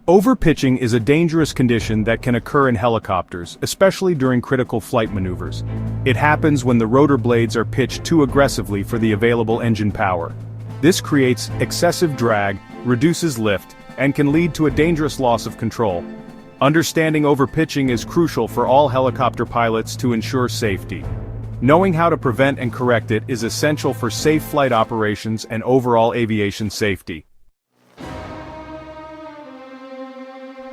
Overpitching is a dangerous condition that can occur in helicopters, especially during critical flight maneuvers. It happens when the rotor blades are pitched too aggressively for the available engine power. This creates excessive drag, reduces lift, and can lead to a dangerous loss of control. Understanding overpitching is crucial for all helicopter pilots to ensure safety. Knowing how to prevent and correct it is essential for safe flight operations and overall aviation safety.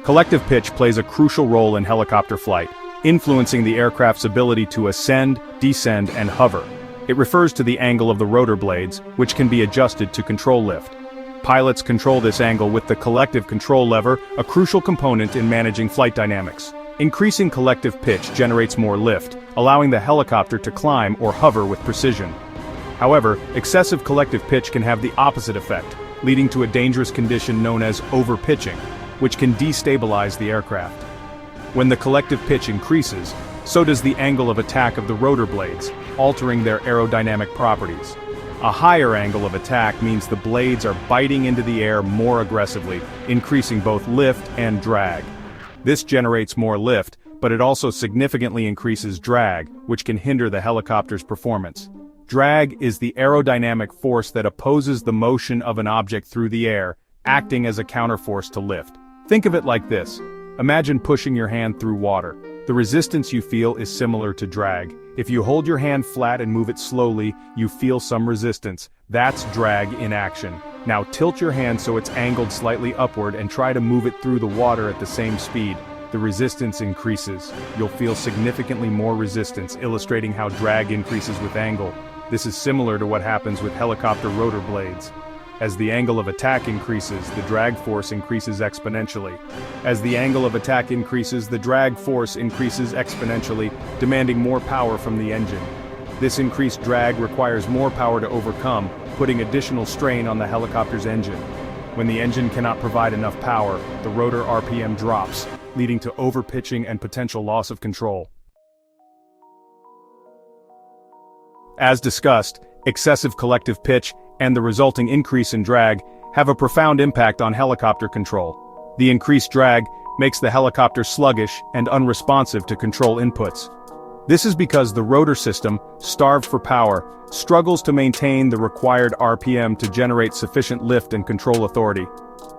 Collective pitch plays a crucial role in helicopter flight, influencing the aircraft's ability to ascend, descend, and hover. It refers to the angle of the rotor blades, which can be adjusted to control lift. Pilots control this angle with the collective control lever, a crucial component in managing flight dynamics. Increasing collective pitch generates more lift, allowing the helicopter to climb or hover with precision. However, excessive collective pitch can have the opposite effect, leading to a dangerous condition known as overpitching, which can destabilize the aircraft. When the collective pitch increases, so does the angle of attack of the rotor blades, altering their aerodynamic properties. A higher angle of attack means the blades are biting into the air more aggressively, increasing both lift and drag. This generates more lift, but it also significantly increases drag, which can hinder the helicopter's performance. Drag is the aerodynamic force that opposes the motion of an object through the air, acting as a counterforce to lift. Think of it like this. Imagine pushing your hand through water. The resistance you feel is similar to drag. If you hold your hand flat and move it slowly, you feel some resistance. That's drag in action. Now tilt your hand so it's angled slightly upward and try to move it through the water at the same speed. The resistance increases. You'll feel significantly more resistance, illustrating how drag increases with angle. This is similar to what happens with helicopter rotor blades. As the angle of attack increases, the drag force increases exponentially. As the angle of attack increases, the drag force increases exponentially, demanding more power from the engine. This increased drag requires more power to overcome, putting additional strain on the helicopter's engine. When the engine cannot provide enough power, the rotor RPM drops, leading to overpitching and potential loss of control. As discussed, excessive collective pitch and the resulting increase in drag have a profound impact on helicopter control. The increased drag makes the helicopter sluggish and unresponsive to control inputs. This is because the rotor system, starved for power, struggles to maintain the required RPM to generate sufficient lift and control authority.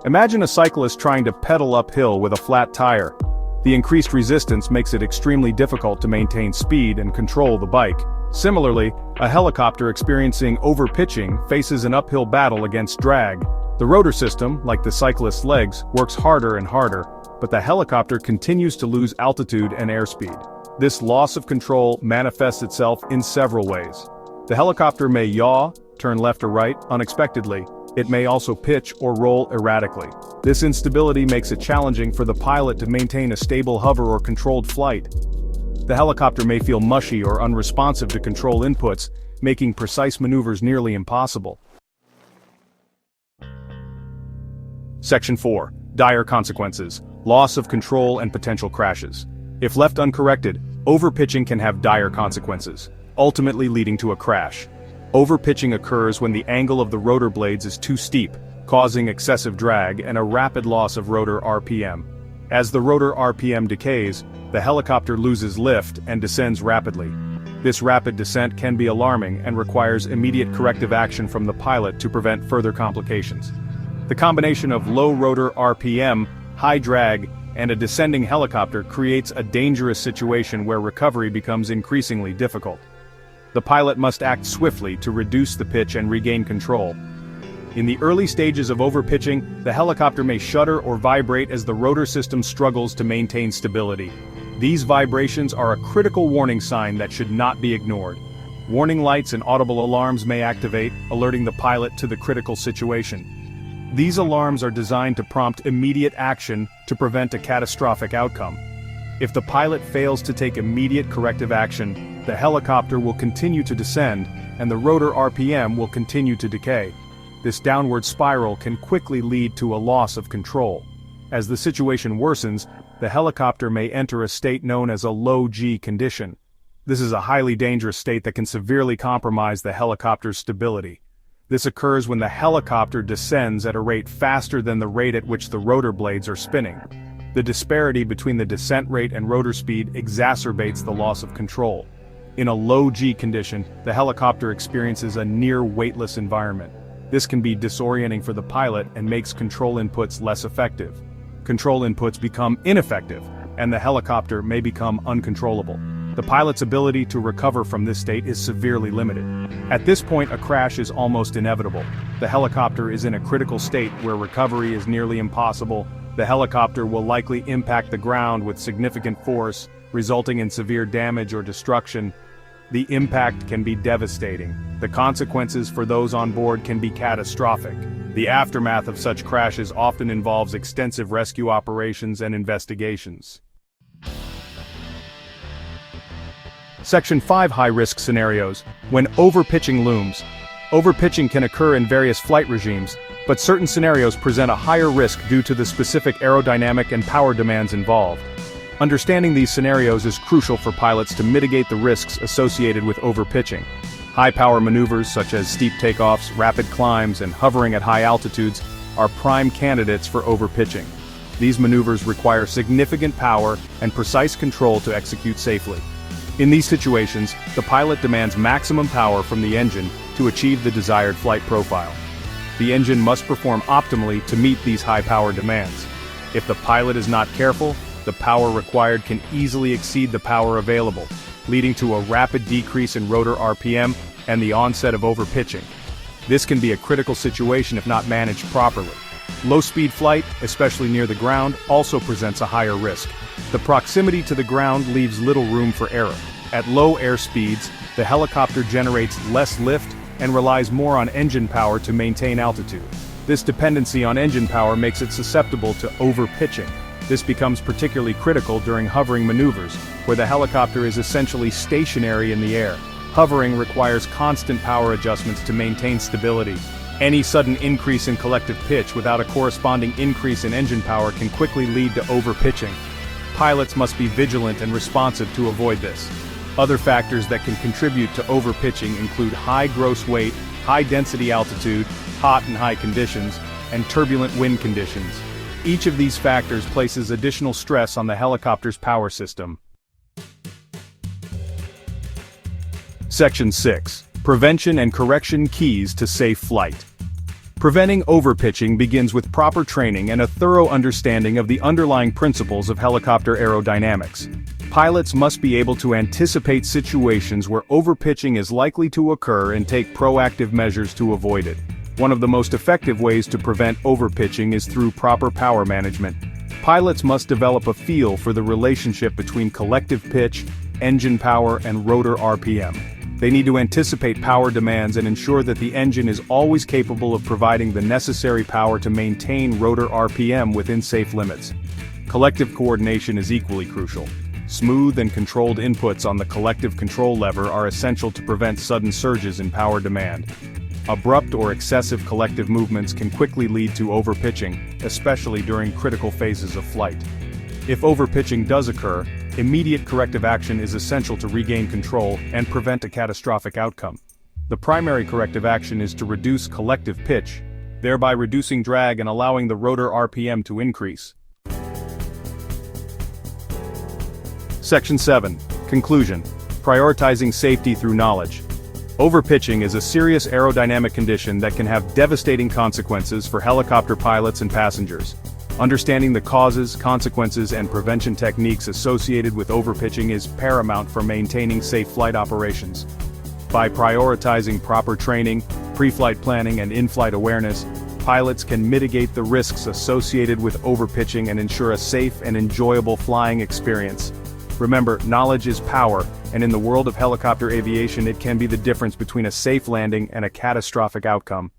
Imagine a cyclist trying to pedal uphill with a flat tire. The increased resistance makes it extremely difficult to maintain speed and control the bike. Similarly, a helicopter experiencing overpitching faces an uphill battle against drag. The rotor system, like the cyclist's legs, works harder and harder, but the helicopter continues to lose altitude and airspeed. This loss of control manifests itself in several ways. The helicopter may yaw, turn left or right, unexpectedly. It may also pitch or roll erratically. This instability makes it challenging for the pilot to maintain a stable hover or controlled flight. The helicopter may feel mushy or unresponsive to control inputs, making precise maneuvers nearly impossible. Section 4. Dire consequences, loss of control and potential crashes. If left uncorrected, overpitching can have dire consequences, ultimately leading to a crash. Overpitching occurs when the angle of the rotor blades is too steep, causing excessive drag and a rapid loss of rotor RPM. As the rotor RPM decays, the helicopter loses lift and descends rapidly. This rapid descent can be alarming and requires immediate corrective action from the pilot to prevent further complications. The combination of low rotor RPM, high drag, and a descending helicopter creates a dangerous situation where recovery becomes increasingly difficult. The pilot must act swiftly to reduce the pitch and regain control. In the early stages of overpitching, the helicopter may shudder or vibrate as the rotor system struggles to maintain stability. These vibrations are a critical warning sign that should not be ignored. Warning lights and audible alarms may activate, alerting the pilot to the critical situation. These alarms are designed to prompt immediate action to prevent a catastrophic outcome. If the pilot fails to take immediate corrective action, the helicopter will continue to descend, and the rotor RPM will continue to decay. This downward spiral can quickly lead to a loss of control. As the situation worsens, the helicopter may enter a state known as a low G condition. This is a highly dangerous state that can severely compromise the helicopter's stability. This occurs when the helicopter descends at a rate faster than the rate at which the rotor blades are spinning. The disparity between the descent rate and rotor speed exacerbates the loss of control. In a low G condition, the helicopter experiences a near-weightless environment. This can be disorienting for the pilot and makes control inputs less effective. Control inputs become ineffective, and the helicopter may become uncontrollable. The pilot's ability to recover from this state is severely limited. At this point, a crash is almost inevitable. The helicopter is in a critical state where recovery is nearly impossible. The helicopter will likely impact the ground with significant force, resulting in severe damage or destruction. The impact can be devastating. The consequences for those on board can be catastrophic. The aftermath of such crashes often involves extensive rescue operations and investigations. Section 5 High-risk scenarios. When overpitching looms. Overpitching can occur in various flight regimes, but certain scenarios present a higher risk due to the specific aerodynamic and power demands involved. Understanding these scenarios is crucial for pilots to mitigate the risks associated with overpitching. High-power maneuvers such as steep takeoffs, rapid climbs, and hovering at high altitudes are prime candidates for overpitching. These maneuvers require significant power and precise control to execute safely. In these situations, the pilot demands maximum power from the engine to achieve the desired flight profile. The engine must perform optimally to meet these high power demands. If the pilot is not careful, the power required can easily exceed the power available, leading to a rapid decrease in rotor RPM and the onset of overpitching. This can be a critical situation if not managed properly. Low-speed flight, especially near the ground, also presents a higher risk. The proximity to the ground leaves little room for error. At low air speeds, the helicopter generates less lift and relies more on engine power to maintain altitude. This dependency on engine power makes it susceptible to overpitching. This becomes particularly critical during hovering maneuvers, where the helicopter is essentially stationary in the air. Hovering requires constant power adjustments to maintain stability. Any sudden increase in collective pitch without a corresponding increase in engine power can quickly lead to overpitching. Pilots must be vigilant and responsive to avoid this. Other factors that can contribute to overpitching include high gross weight, high density altitude, hot and high conditions, and turbulent wind conditions. Each of these factors places additional stress on the helicopter's power system. Section 6. Prevention and correction keys to safe flight. Preventing overpitching begins with proper training and a thorough understanding of the underlying principles of helicopter aerodynamics. Pilots must be able to anticipate situations where overpitching is likely to occur and take proactive measures to avoid it. One of the most effective ways to prevent overpitching is through proper power management. Pilots must develop a feel for the relationship between collective pitch, engine power, and rotor RPM. They need to anticipate power demands and ensure that the engine is always capable of providing the necessary power to maintain rotor RPM within safe limits. Collective coordination is equally crucial. Smooth and controlled inputs on the collective control lever are essential to prevent sudden surges in power demand. Abrupt or excessive collective movements can quickly lead to overpitching, especially during critical phases of flight. If overpitching does occur, immediate corrective action is essential to regain control and prevent a catastrophic outcome. The primary corrective action is to reduce collective pitch, thereby reducing drag and allowing the rotor RPM to increase. Section 7. Conclusion. Prioritizing safety through knowledge. Overpitching is a serious aerodynamic condition that can have devastating consequences for helicopter pilots and passengers. Understanding the causes, consequences, and prevention techniques associated with overpitching is paramount for maintaining safe flight operations. By prioritizing proper training, pre-flight planning, and in-flight awareness, pilots can mitigate the risks associated with overpitching and ensure a safe and enjoyable flying experience. Remember, knowledge is power, and in the world of helicopter aviation it can be the difference between a safe landing and a catastrophic outcome.